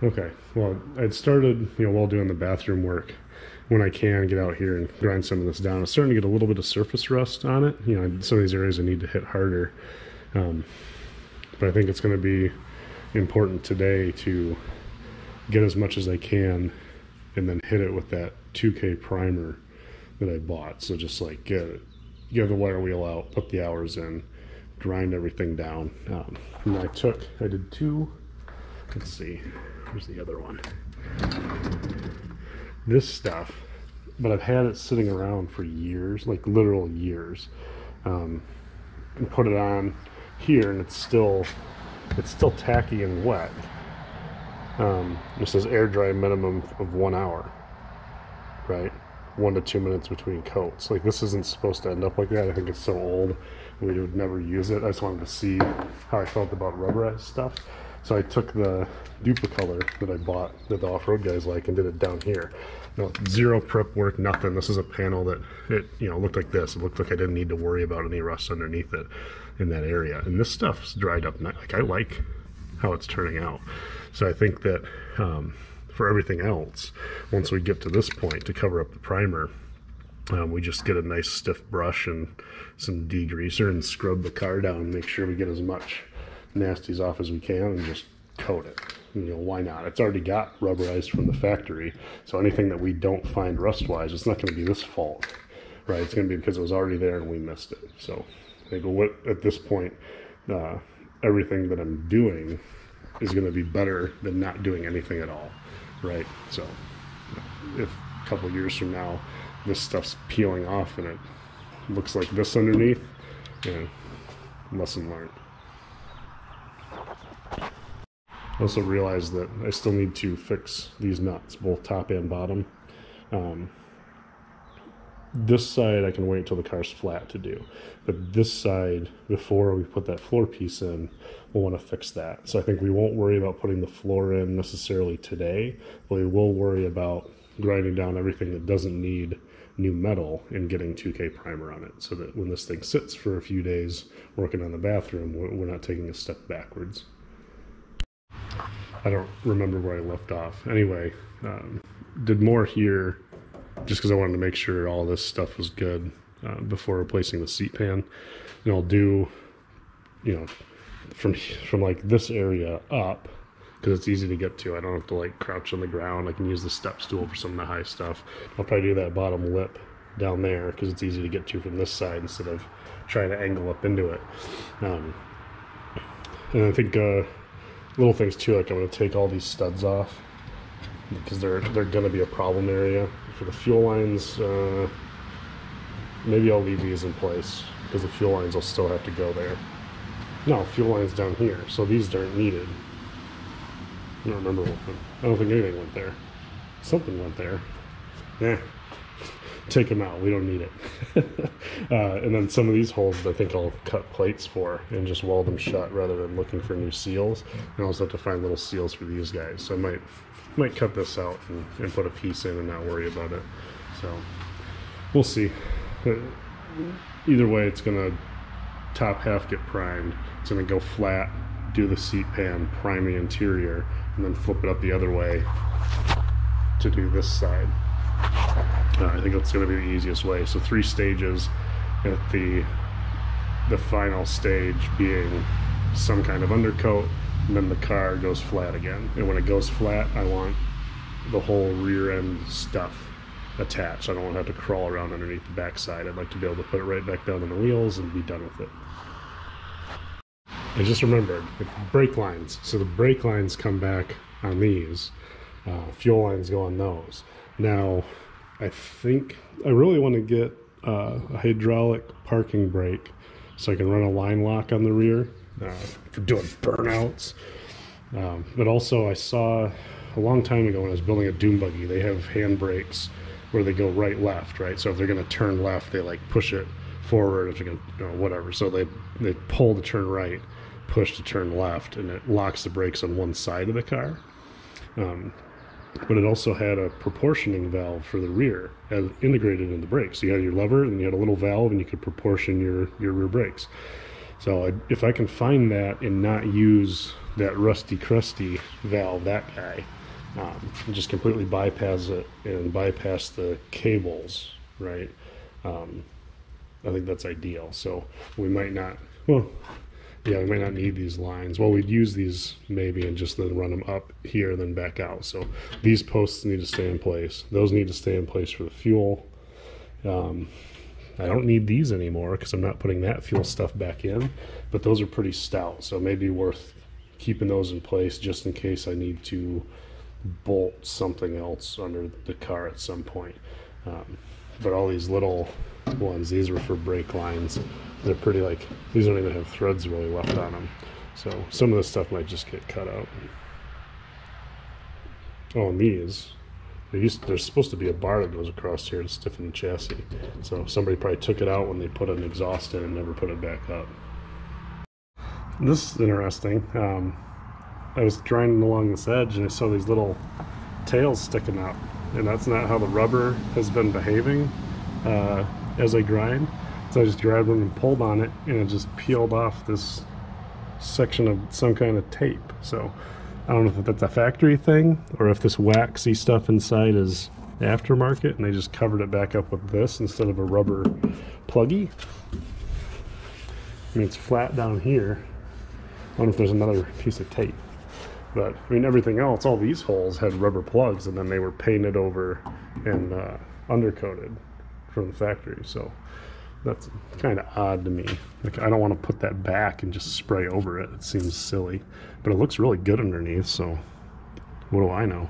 Okay, well, I'd started, while doing the bathroom work, when I can get out here and grind some of this down. It's starting to get a little bit of surface rust on it. Some of these areas I need to hit harder. But I think it's going to be important today to get as much as I can and then hit it with that 2K primer that I bought. So just like get the wire wheel out, put the hours in, grind everything down. And I did two, let's see, where's the other one? This stuff, but I've had it sitting around for years, like literal years, and put it on here, and it's still tacky and wet. It says air dry minimum of 1 hour, right? 1 to 2 minutes between coats. Like, this isn't supposed to end up like that. I think it's so old we would never use it. I just wanted to see how I felt about rubberized stuff. So I took the Duplicolor that I bought that the off-road guys like and did it down here. Zero prep work, nothing. This is a panel that it looked like this. It looked like I didn't need to worry about any rust underneath it in that area. And this stuff's dried up. Like, I like how it's turning out. So I think that for everything else, once we get to this point to cover up the primer, we just get a nice stiff brush and some degreaser and scrub the car down and make sure we get as much nasties off as we can and just coat it. Why not? It's already got rubberized from the factory, so anything that we don't find rust wise, it's not going to be this fault, right? It's going to be because it was already there and we missed it. So I think at this point, everything that I'm doing is going to be better than not doing anything at all, right? So if a couple of years from now this stuff's peeling off and it looks like this underneath, lesson learned. I also realized that I still need to fix these nuts, both top and bottom. This side I can wait until the car's flat to do, but this side, before we put that floor piece in, we'll want to fix that. So I think we won't worry about putting the floor in necessarily today, but we will worry about grinding down everything that doesn't need new metal and getting 2K primer on it, so that when this thing sits for a few days working on the bathroom, we're not taking a step backwards. I don't remember where I left off. Anyway, did more here just because I wanted to make sure all this stuff was good before replacing the seat pan. And I'll do, from like this area up, because it's easy to get to. I don't have to like crouch on the ground. I can use the step stool for some of the high stuff. I'll probably do that bottom lip down there because it's easy to get to from this side instead of trying to angle up into it. And I think little things too, like I'm going to take all these studs off because they're going to be a problem area for the fuel lines. Maybe I'll leave these in place because the fuel lines will still have to go there. No, fuel lines down here, so these aren't needed. I don't remember what went. I don't think anything went there. Something went there. Take them out. We don't need it. And then some of these holes I think I'll cut plates for and just weld them shut rather than looking for new seals. And I also have to find little seals for these guys. So I might cut this out and put a piece in and not worry about it. So we'll see. Either way, it's gonna top half get primed. It's gonna go flat, do the seat pan, prime the interior, and then flip it up the other way to do this side. I think that's going to be the easiest way. So 3 stages, at the final stage being some kind of undercoat, and then the car goes flat again. And when it goes flat, I want the whole rear end stuff attached. I don't want to have to crawl around underneath the backside. I'd like to be able to put it right back down on the wheels and be done with it. I just remembered the brake lines. So the brake lines come back on these. Fuel lines go on those. Now, I think I really want to get a hydraulic parking brake so I can run a line lock on the rear for doing burnouts. But also I saw a long time ago when I was building a dune buggy, they have hand brakes where they go right left, right? So if they're going to turn left, they like push it forward, if they're going to, whatever. So they pull to turn right, push to turn left, and it locks the brakes on one side of the car. But it also had a proportioning valve for the rear as integrated in the brakes. So you had your lever and you had a little valve and you could proportion your rear brakes. So if I can find that and not use that rusty crusty valve, that guy, and just completely bypass it and bypass the cables, right? I think that's ideal. So we might not, well, yeah, we might not need these lines. Well, we'd use these maybe and just then run them up here, then back out. So these posts need to stay in place. Those need to stay in place for the fuel. I don't need these anymore because I'm not putting that fuel stuff back in, but those are pretty stout. So maybe worth keeping those in place just in case I need to bolt something else under the car at some point. But all these little ones, these were for brake lines. They're pretty, like, these don't even have threads really left on them. So some of this stuff might just get cut out. Oh, and these, there's supposed to be a bar that goes across here to stiffen the chassis. So somebody probably took it out when they put an exhaust in and never put it back up. This is interesting. I was grinding along this edge and I saw these little tails sticking out. And that's not how the rubber has been behaving as I grind. So I just grabbed one and pulled on it, and it just peeled off this section of some kind of tape. So I don't know if that's a factory thing or if this waxy stuff inside is aftermarket and they just covered it back up with this instead of a rubber pluggy. I mean, it's flat down here. I wonder if there's another piece of tape. But I mean, everything else, all these holes had rubber plugs, and then they were painted over and undercoated from the factory. So that's kind of odd to me. Like, I don't want to put that back and just spray over it. It seems silly, but it looks really good underneath. So what do I know?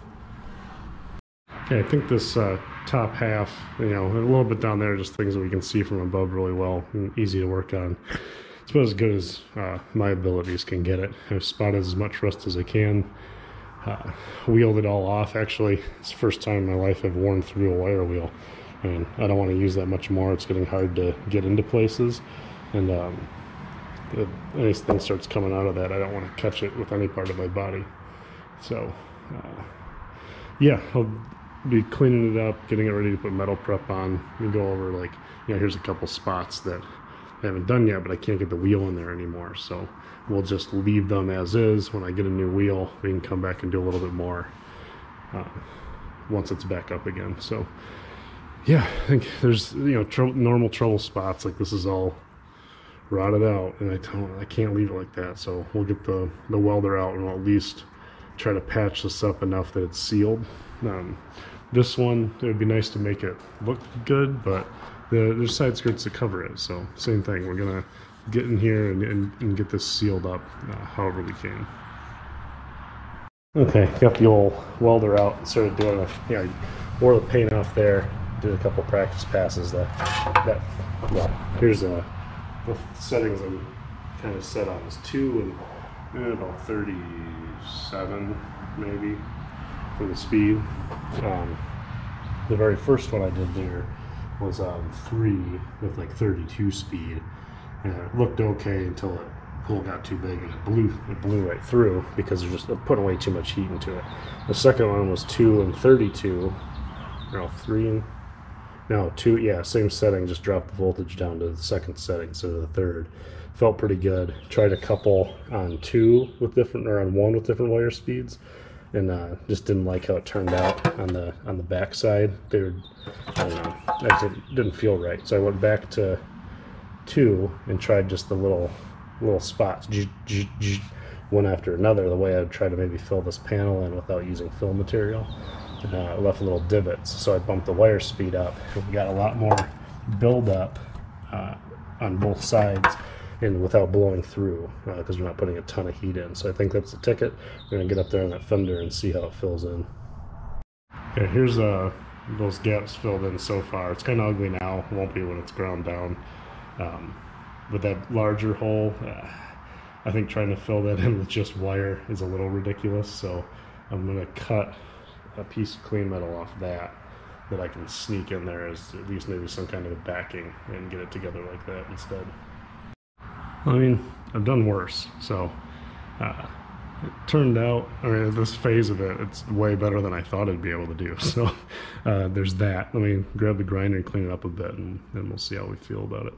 Okay, I think this top half, you know, a little bit down there, just things that we can see from above really well and easy to work on. It's about as good as my abilities can get it. I've spotted as much rust as I can. Wheeled it all off. Actually, it's the first time in my life I've worn through a wire wheel. And I don't want to use that much more. It's getting hard to get into places. And if anything starts coming out of that, I don't want to catch it with any part of my body. So, yeah, I'll be cleaning it up, getting it ready to put metal prep on. We go over, like, you know, here's a couple spots that I haven't done yet, but I can't get the wheel in there anymore. So we'll just leave them as is. When I get a new wheel, we can come back and do a little bit more once it's back up again. So yeah, I think there's, you know, normal trouble spots. Like, this is all rotted out, and I can't leave it like that. So we'll get the welder out, and we'll at least try to patch this up enough that it's sealed. This one, it would be nice to make it look good, but there's side skirts that cover it. So same thing, we're gonna get in here and get this sealed up however we can. Okay, got the old welder out and started doing it. Yeah, wore the paint off there, did a couple practice passes. Well, here's the settings I'm kind of set on is 2 and about 37 maybe for the speed. The very first one I did there was 3 with like 32 speed, and it looked okay until the hole got too big and it blew right through because they're just putting way too much heat into it. The second one was 2 and 32. No, 3 and no 2. Yeah, same setting, just dropped the voltage down to the second setting instead of the third. Felt pretty good. Tried a couple on 2 with different, or on 1 with different wire speeds, and just didn't like how it turned out on the back side. They were, I don't know, it didn't feel right. So I went back to 2 and tried just the little spots, one after another, the way I'd try to maybe fill this panel in without using fill material. Left little divots, so I bumped the wire speed up. We got a lot more buildup on both sides, and without blowing through, because we're not putting a ton of heat in. So I think that's the ticket. We're gonna get up there on that fender and see how it fills in. Okay, here's those gaps filled in so far. It's kind of ugly now. It won't be when it's ground down. But that larger hole, I think trying to fill that in with just wire is a little ridiculous. So I'm gonna cut a piece of clean metal off that I can sneak in there as at least maybe some kind of a backing and get it together like that instead. I mean, I've done worse, so it turned out, I mean, this phase of it, it's way better than I thought I'd be able to do. So there's that. Let me grab the grinder and clean it up a bit, and we'll see how we feel about it.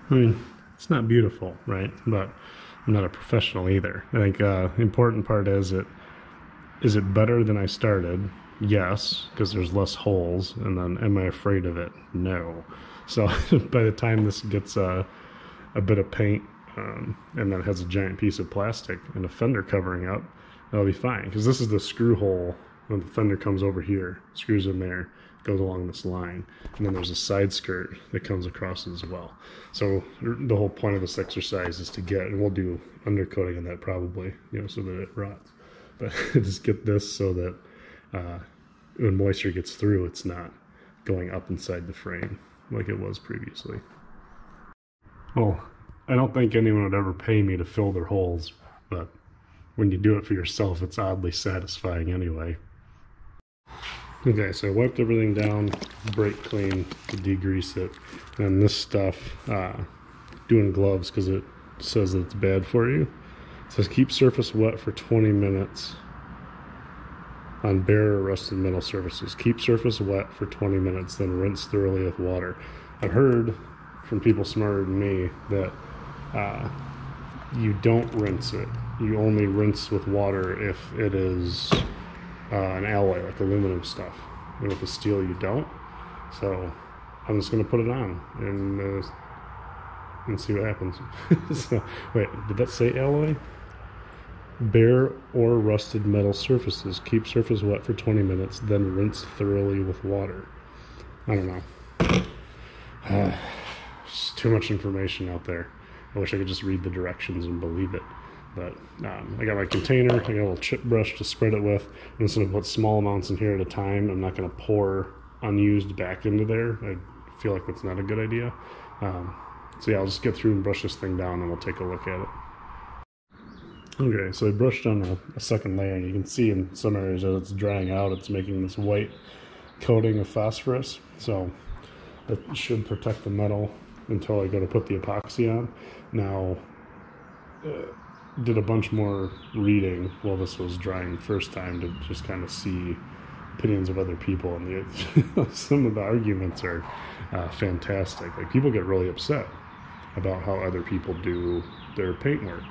I mean, It's not beautiful, right? But I'm not a professional either. I think the important part is it better than I started? Yes, because there's less holes. And then am I afraid of it? No. So by the time this gets a bit of paint and then it has a giant piece of plastic and a fender covering up, that'll be fine. Because this is the screw hole when the fender comes over here, screws in there, goes along this line, and then there's a side skirt that comes across as well. So the whole point of this exercise is to get, and we'll do undercoating on that probably, you know, so that it rots. But just get this so that when moisture gets through, it's not going up inside the frame like it was previously. Well, I don't think anyone would ever pay me to fill their holes, but when you do it for yourself, it's oddly satisfying anyway. Okay, so I wiped everything down, brake clean to degrease it, and this stuff, doing gloves because it says that it's bad for you. It says keep surface wet for 20 minutes on bare or rusted metal surfaces. Keep surface wet for 20 minutes, then rinse thoroughly with water. I've heard from people smarter than me that you don't rinse it. You only rinse with water if it is an alloy, like aluminum stuff. And with the steel, you don't. So I'm just going to put it on and see what happens. So, wait, did that say alloy? Bare or rusted metal surfaces. Keep surface wet for 20 minutes, then rinse thoroughly with water. I don't know. It's too much information out there. I wish I could just read the directions and believe it. But I got my container, I got a little chip brush to spread it with. I'm just going to put small amounts in here at a time. I'm not going to pour unused back into there. I feel like that's not a good idea. So yeah, I'll just get through and brush this thing down and we'll take a look at it. Okay, so I brushed on a second layer, and you can see in some areas as it's drying out, it's making this white coating of phosphorus. So it should protect the metal until I go to put the epoxy on. Now, did a bunch more reading while this was drying the first time to just kind of see opinions of other people, and some of the arguments are fantastic. Like, people get really upset about how other people do their paint work.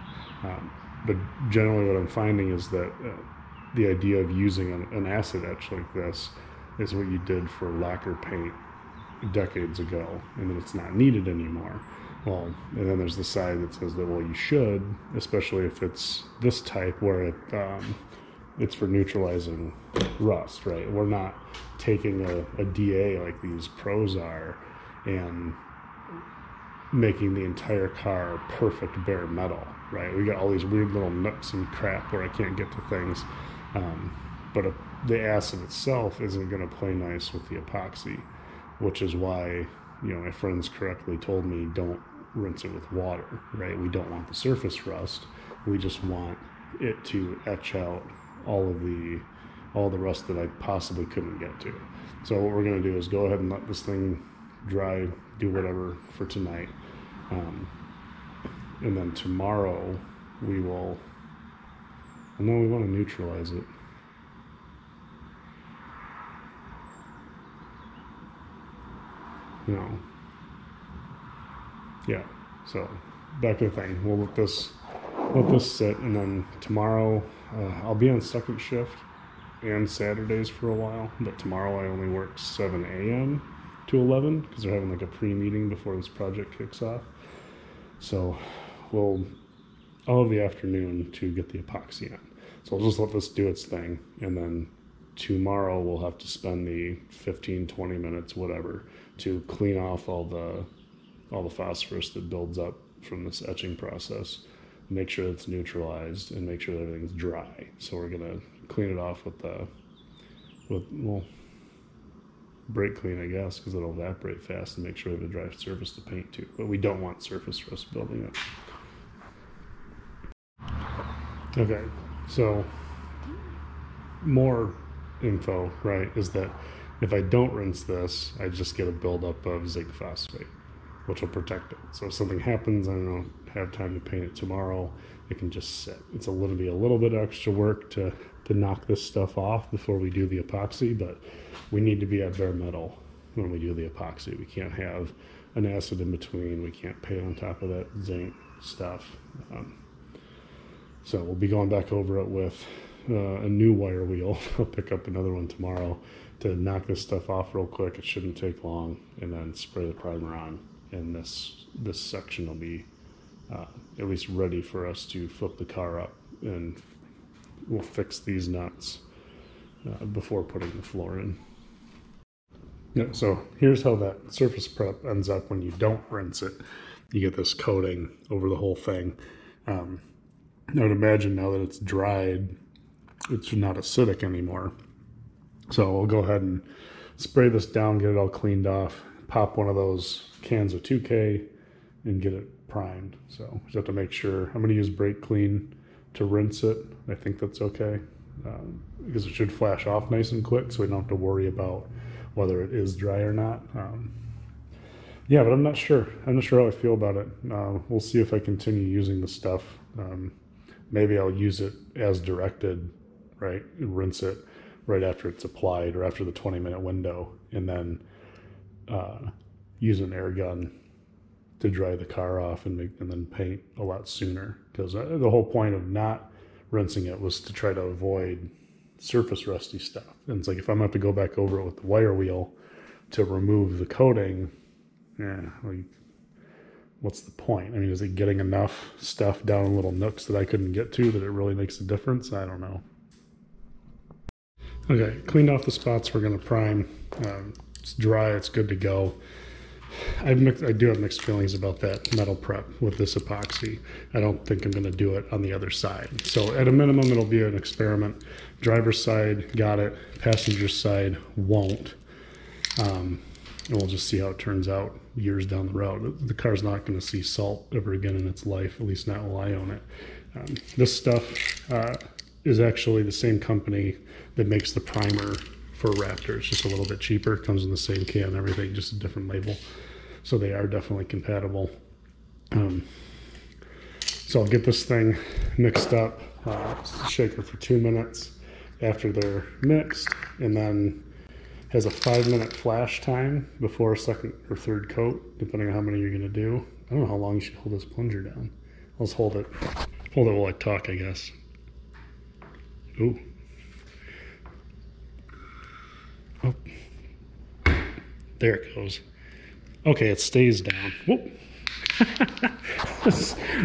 But generally what I'm finding is that the idea of using an acid etch like this is what you did for lacquer paint decades ago, and that it's not needed anymore. Well, and then there's the side that says that, well, you should, especially if it's this type where it's for neutralizing rust, right? We're not taking a DA like these pros are and making the entire car perfect bare metal, right? We got all these weird little nooks and crap where I can't get to things, but the acid itself isn't going to play nice with the epoxy, which is why, you know, my friends correctly told me don't rinse it with water, right? We don't want the surface rust. We just want it to etch out all the rust that I possibly couldn't get to. So what we're going to do is go ahead and let this thing dry, do whatever for tonight, and then tomorrow we will, and then we want to neutralize it. No. Yeah, so back to the thing. We'll let this sit, and then tomorrow I'll be on second shift and Saturdays for a while, but tomorrow I only work 7 a.m. to 11 because they're having like a pre-meeting before this project kicks off. So I'll have the afternoon to get the epoxy on. So I'll just let this do its thing, and then tomorrow we'll have to spend the 15-20 minutes, whatever, to clean off all the phosphorus that builds up from this etching process, make sure it's neutralized, and make sure that everything's dry. So we're gonna clean it off with brake clean, I guess, because it'll evaporate fast, and make sure we have a dry surface to paint to. But we don't want surface rust building up. Okay, so more info, right, is that if I don't rinse this, I just get a buildup of zinc phosphate, which will protect it. So if something happens and I don't have time to paint it tomorrow, it can just sit. It's a little bit extra work to knock this stuff off before we do the epoxy, but we need to be at bare metal when we do the epoxy. We can't have an acid in between. We can't paint on top of that zinc stuff. So we'll be going back over it with a new wire wheel. I'll pick up another one tomorrow to knock this stuff off real quick. It shouldn't take long, and then spray the primer on. And this section will be at least ready for us to flip the car up, and we'll fix these nuts before putting the floor in. Yeah, so here's how that surface prep ends up when you don't rinse it. You get this coating over the whole thing. I would imagine now that it's dried, it's not acidic anymore. So I'll go ahead and spray this down, get it all cleaned off, pop one of those cans of 2K, and get it primed. So just have to make sure. I'm going to use Brake Clean to rinse it. I think that's okay, because it should flash off nice and quick, so we don't have to worry about whether it is dry or not. Yeah, but I'm not sure. I'm not sure how I feel about it. We'll see if I continue using the stuff. Maybe I'll use it as directed, right? And rinse it right after it's applied or after the 20-minute window, and then use an air gun to dry the car off and then paint a lot sooner. Because the whole point of not rinsing it was to try to avoid surface rusty stuff. And it's like, if I'm going to have to go back over it with the wire wheel to remove the coating, like, what's the point? I mean, is it getting enough stuff down in little nooks that I couldn't get to that it really makes a difference? I don't know. Okay, cleaned off the spots we're going to prime. It's dry, it's good to go. I do have mixed feelings about that metal prep with this epoxy. I don't think I'm going to do it on the other side. So at a minimum, it'll be an experiment. Driver's side, got it. Passenger side, won't. And we'll just see how it turns out years down the road. The car's not going to see salt ever again in its life, at least not while I own it. This stuff is actually the same company that makes the primer for Raptor. It's just a little bit cheaper. It comes in the same can and everything, just a different label. So they are definitely compatible. So I'll get this thing mixed up, shaker for 2 minutes after they're mixed, and then has a 5-minute flash time before a second or third coat, depending on how many you're gonna do. I don't know how long you should hold this plunger down. Let's hold it while I talk, I guess. Ooh. Oh. There it goes. Okay, it stays down. Whoop.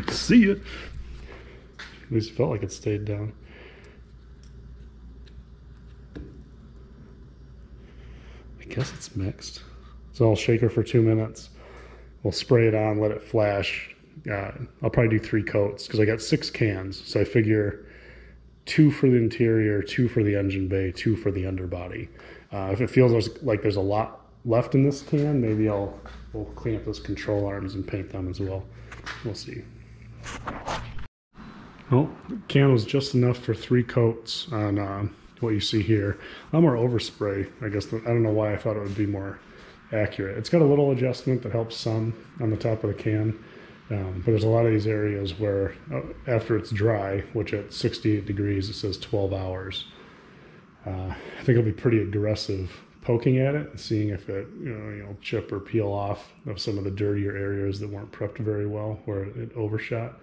See ya. At least it felt like it stayed down. I guess it's mixed. So I'll shake her for 2 minutes. We'll spray it on, let it flash. I'll probably do 3 coats because I got 6 cans. So I figure 2 for the interior, 2 for the engine bay, 2 for the underbody. If it feels like there's a lot left in this can, maybe we'll clean up those control arms and paint them as well. We'll see. Well, the can was just enough for 3 coats on what you see here. I'm more overspray, I guess. I don't know why I thought it would be more accurate. It's got a little adjustment that helps some on the top of the can, but there's a lot of these areas where after it's dry, which at 68 degrees it says 12 hours, I think it'll be pretty aggressive poking at it and seeing if it chip or peel off of some of the dirtier areas that weren't prepped very well where it overshot.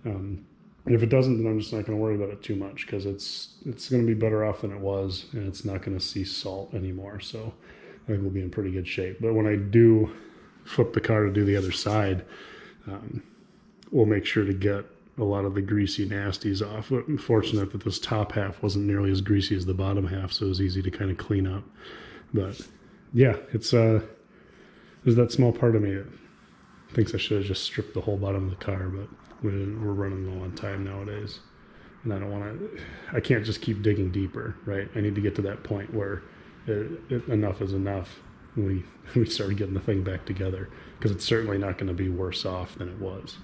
And if it doesn't, then I'm just not going to worry about it too much, because it's going to be better off than it was, and it's not going to see salt anymore. So I think we'll be in pretty good shape. But when I do flip the car to do the other side, we'll make sure to get a lot of the greasy nasties off. But I'm fortunate that this top half wasn't nearly as greasy as the bottom half, so it was easy to kind of clean up. But yeah, there's that small part of me that thinks I should have just stripped the whole bottom of the car, but we're running low on time nowadays, and I can't just keep digging deeper, right? I need to get to that point where enough is enough, and we start getting the thing back together, because it's certainly not going to be worse off than it was.